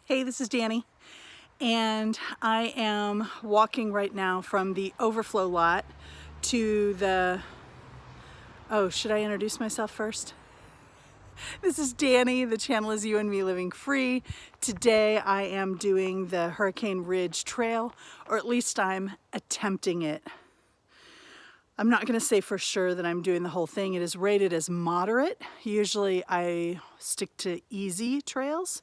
Hey, this is Dani, and I am walking right now from the overflow lot to the... Oh, should I introduce myself first? This is Dani. The channel is You and Me Living Free. Today I am doing the Hurricane Ridge Trail, or at least I'm attempting it. I'm not going to say for sure that I'm doing the whole thing. It is rated as moderate. Usually I stick to easy trails.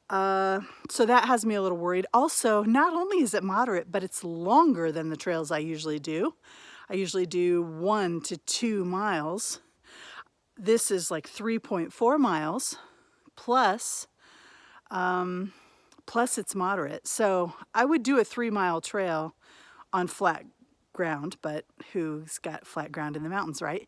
So that has me a little worried. Also, not only is it moderate, but it's longer than the trails I usually do. I usually do 1 to 2 miles. This is like 3.4 miles plus it's moderate. So I would do a 3-mile trail on flat ground, but who's got flat ground in the mountains, right?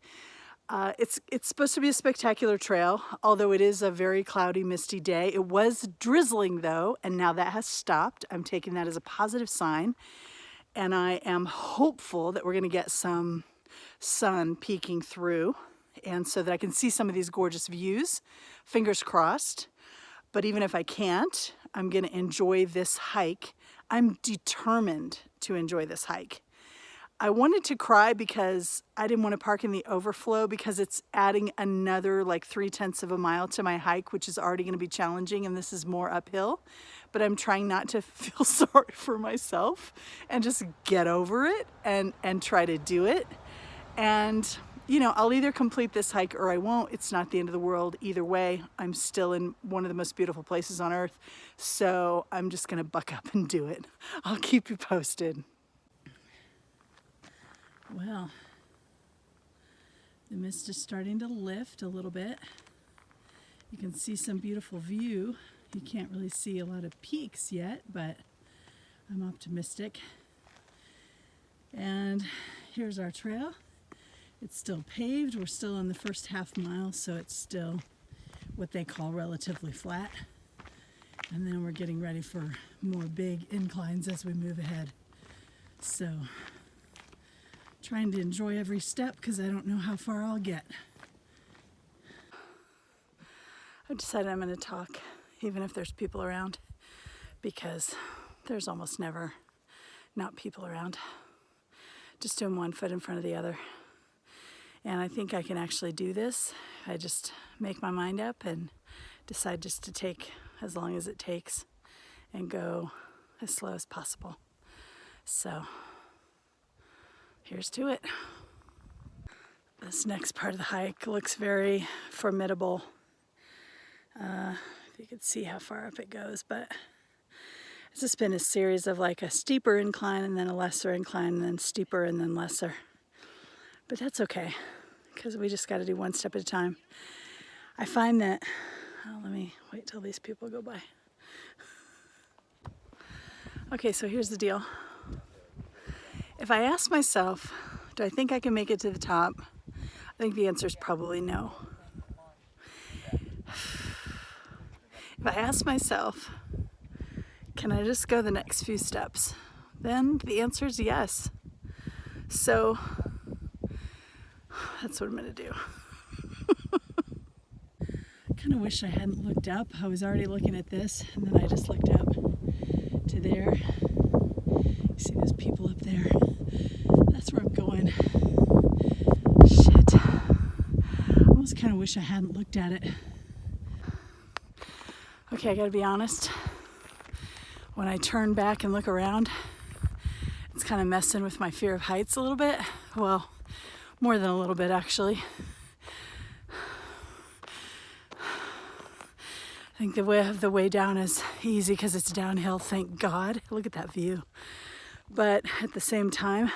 It's supposed to be a spectacular trail, although it is a very cloudy, misty day. It was drizzling though, and now that has stopped. I'm taking that as a positive sign, and I am hopeful that we're going to get some sun peeking through, and so that I can see some of these gorgeous views. Fingers crossed. But even if I can't, I'm going to enjoy this hike. I'm determined to enjoy this hike. I wanted to cry because I didn't want to park in the overflow because it's adding another like 0.3 of a mile to my hike, which is already going to be challenging, and this is more uphill. But I'm trying not to feel sorry for myself and just get over it and try to do it. And, you know, I'll either complete this hike or I won't. It's not the end of the world either way. I'm still in one of the most beautiful places on earth. So I'm just going to buck up and do it. I'll keep you posted. Well, the mist is starting to lift a little bit. You can see some beautiful view. You can't really see a lot of peaks yet, but I'm optimistic. And here's our trail. It's still paved. We're still on the first half mile, so it's still what they call relatively flat. And then we're getting ready for more big inclines as we move ahead. So trying to enjoy every step because I don't know how far I'll get. I've decided I'm going to talk even if there's people around, because there's almost never not people around. Just doing one foot in front of the other. And I think I can actually do this. I just make my mind up and decide just to take as long as it takes and go as slow as possible. So here's to it. This next part of the hike looks very formidable. If you could see how far up it goes, but it's just been a series of like a steeper incline and then a lesser incline and then steeper and then lesser. But that's okay, because we just got to do one step at a time. I find that, let me wait till these people go by. Okay, so here's the deal. If I ask myself, do I think I can make it to the top? I think the answer is probably no. If I ask myself, can I just go the next few steps? Then the answer is yes. So that's what I'm going to do. I kind of wish I hadn't looked up. I was already looking at this, and then I just looked up to there. You see those people up there? That's where I'm going. Shit. I almost kind of wish I hadn't looked at it. Okay, I gotta be honest. When I turn back and look around, it's kind of messing with my fear of heights a little bit. Well, more than a little bit, actually. I think the way down is easy because it's downhill, thank God. Look at that view. But at the same time,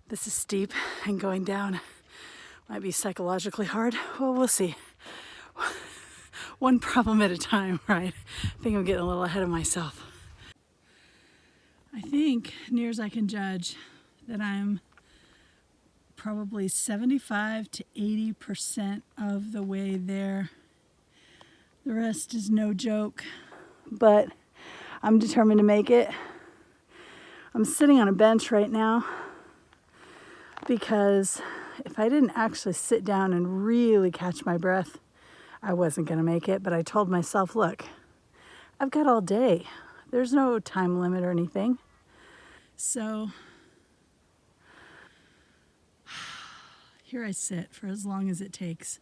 this is steep, and going down might be psychologically hard. Well, we'll see. One problem at a time, right? I think I'm getting a little ahead of myself. I think, near as I can judge, that I'm probably 75 to 80% of the way there. The rest is no joke, but I'm determined to make it. I'm sitting on a bench right now because if I didn't actually sit down and really catch my breath, I wasn't going to make it. But I told myself, look, I've got all day. There's no time limit or anything. So here I sit for as long as it takes.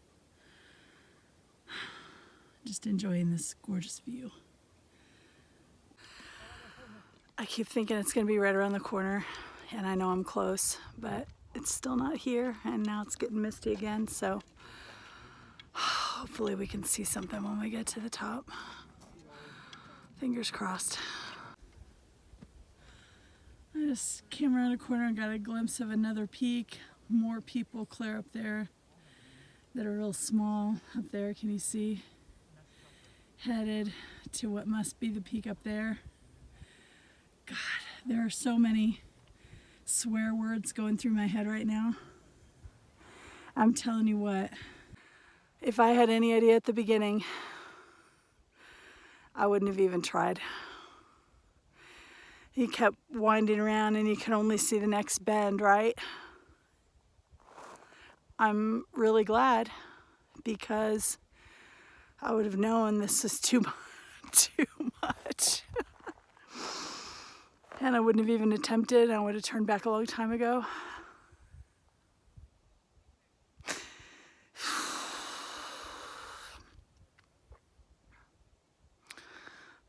Just enjoying this gorgeous view. I keep thinking it's gonna be right around the corner, and I know I'm close, but it's still not here, and now it's getting misty again, so hopefully we can see something when we get to the top. Fingers crossed. I just came around a corner and got a glimpse of another peak. More people clear up there that are real small up there, can you see? Headed to what must be the peak up there. God, there are so many swear words going through my head right now. I'm telling you what, if I had any idea at the beginning, I wouldn't have even tried. He kept winding around and you could only see the next bend, right? I'm really glad because I would have known this is too much. And I wouldn't have even attempted. I would have turned back a long time ago.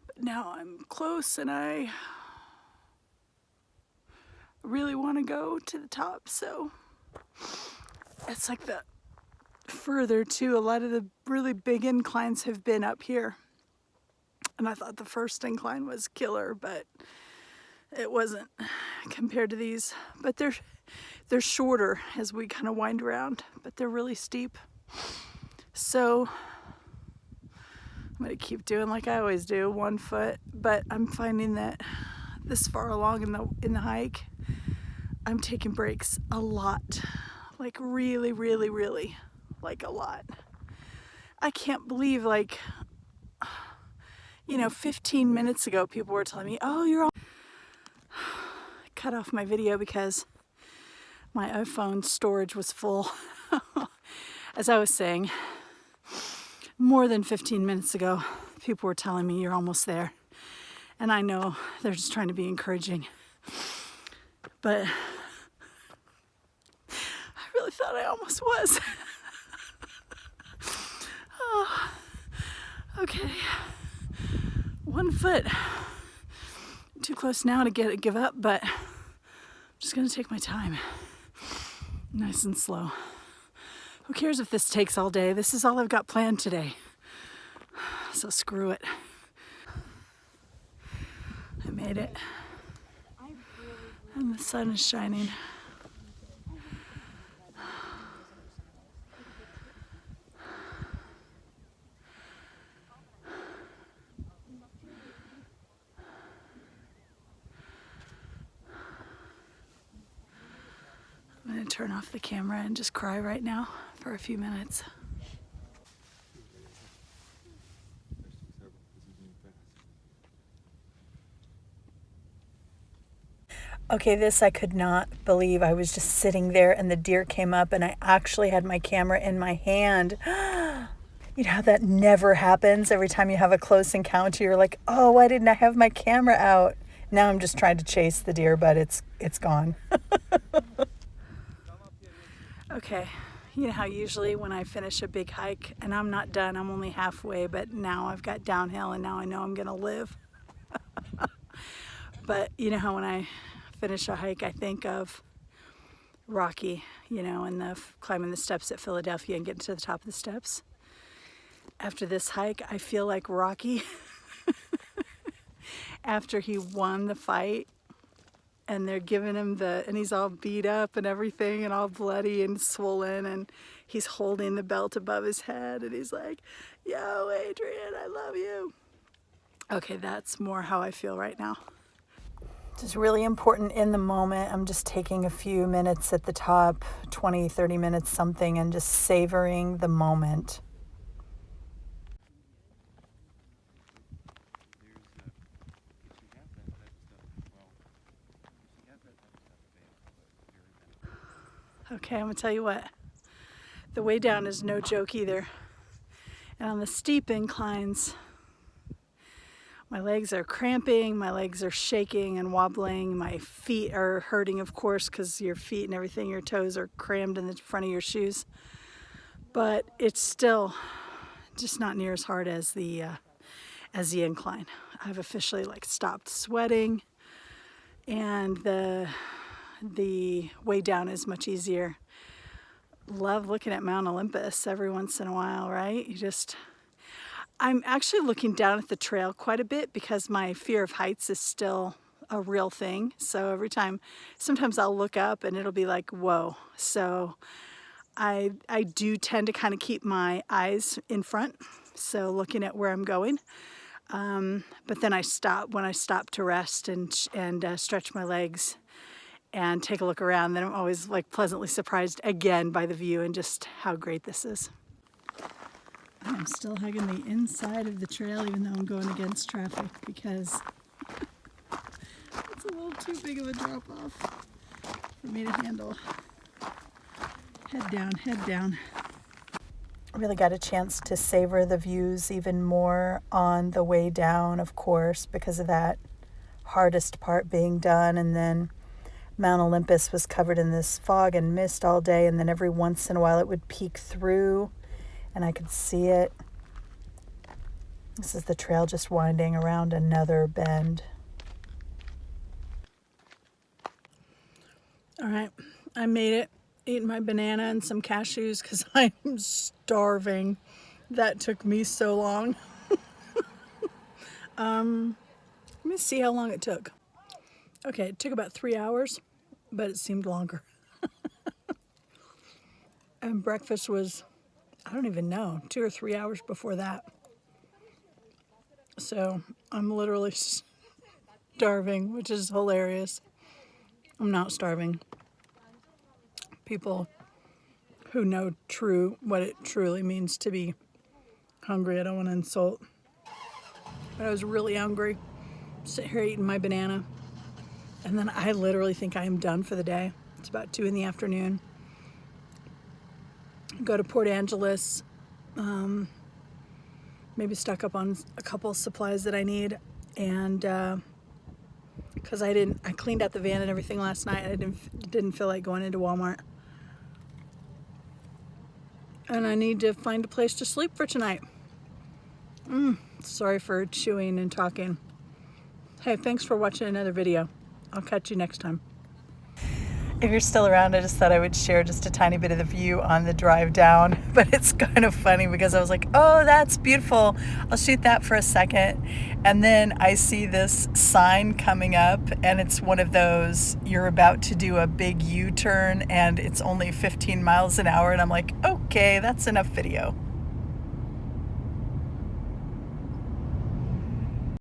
But now I'm close and I really want to go to the top, so it's like the further too. A lot of the really big inclines have been up here. And I thought the first incline was killer, but it wasn't compared to these. But they're shorter as we kind of wind around, but they're really steep. So I'm gonna keep doing like I always do, 1 foot. But I'm finding that this far along in the hike, I'm taking breaks a lot, like really, like a lot. I can't believe, like, 15 minutes ago, people were telling me, "Oh, you're all." Cut off my video because my iPhone storage was full. As I was saying, more than 15 minutes ago, people were telling me you're almost there. And I know they're just trying to be encouraging. But I really thought I almost was. Oh, okay. 1 foot. Too close now to give up, but I'm just gonna take my time. Nice and slow. Who cares if this takes all day? This is all I've got planned today. So screw it. I made it. And the sun is shining. I'm gonna turn off the camera and just cry right now for a few minutes. Okay, this I could not believe. I was just sitting there and the deer came up and I actually had my camera in my hand. You know how that never happens? Every time you have a close encounter, you're like, oh, why didn't I have my camera out? Now I'm just trying to chase the deer, but it's gone. Okay, you know how usually when I finish a big hike, and I'm not done, I'm only halfway, but now I've got downhill and now I know I'm gonna live. But you know how when I finish a hike, I think of Rocky, and climbing the steps at Philadelphia and getting to the top of the steps. After this hike, I feel like Rocky after he won the fight and they're giving him and he's all beat up and everything and all bloody and swollen and he's holding the belt above his head and he's like, yo, Adrian, I love you. Okay, that's more how I feel right now. It's really important in the moment. I'm just taking a few minutes at the top, 20, 30 minutes, something, and just savoring the moment. Okay, I'm gonna tell you what, the way down is no joke either. And on the steep inclines, My legs are cramping, my legs are shaking and wobbling, my feet are hurting, of course, because your feet and everything, your toes are crammed in the front of your shoes. But it's still just not near as hard as the incline. I've officially like stopped sweating, and the way down is much easier. Love looking at Mount Olympus every once in a while, right? I'm actually looking down at the trail quite a bit because my fear of heights is still a real thing. So sometimes I'll look up and it'll be like, whoa. So I do tend to kind of keep my eyes in front, so looking at where I'm going. But then I stop when I stop to rest and stretch my legs and take a look around. Then I'm always like pleasantly surprised again by the view and just how great this is. I'm still hugging the inside of the trail even though I'm going against traffic because it's a little too big of a drop off for me to handle. Head down, head down. I really got a chance to savor the views even more on the way down, of course, because of that hardest part being done. And then Mount Olympus was covered in this fog and mist all day, and then every once in a while it would peek through and I could see it. This is the trail just winding around another bend. All right, I made it. Eating my banana and some cashews because I'm starving. That took me so long. Let me see how long it took. Okay, it took about 3 hours, but it seemed longer. And breakfast was, I don't even know, 2 or 3 hours before that. So I'm literally starving, which is hilarious. I'm not starving. People who know what it truly means to be hungry, I don't want to insult. But I was really hungry, sitting here eating my banana. And then I literally think I am done for the day. It's about 2 in the afternoon. Go to Port Angeles, maybe stock up on a couple supplies that I need, and because I cleaned out the van and everything last night. I didn't feel like going into Walmart, and I need to find a place to sleep for tonight. Sorry for chewing and talking. Hey, thanks for watching another video. I'll catch you next time. If you're still around, I just thought I would share just a tiny bit of the view on the drive down. But it's kind of funny because I was like, oh, that's beautiful. I'll shoot that for a second. And then I see this sign coming up, and it's one of those, you're about to do a big U-turn and it's only 15 miles an hour. And I'm like, okay, that's enough video.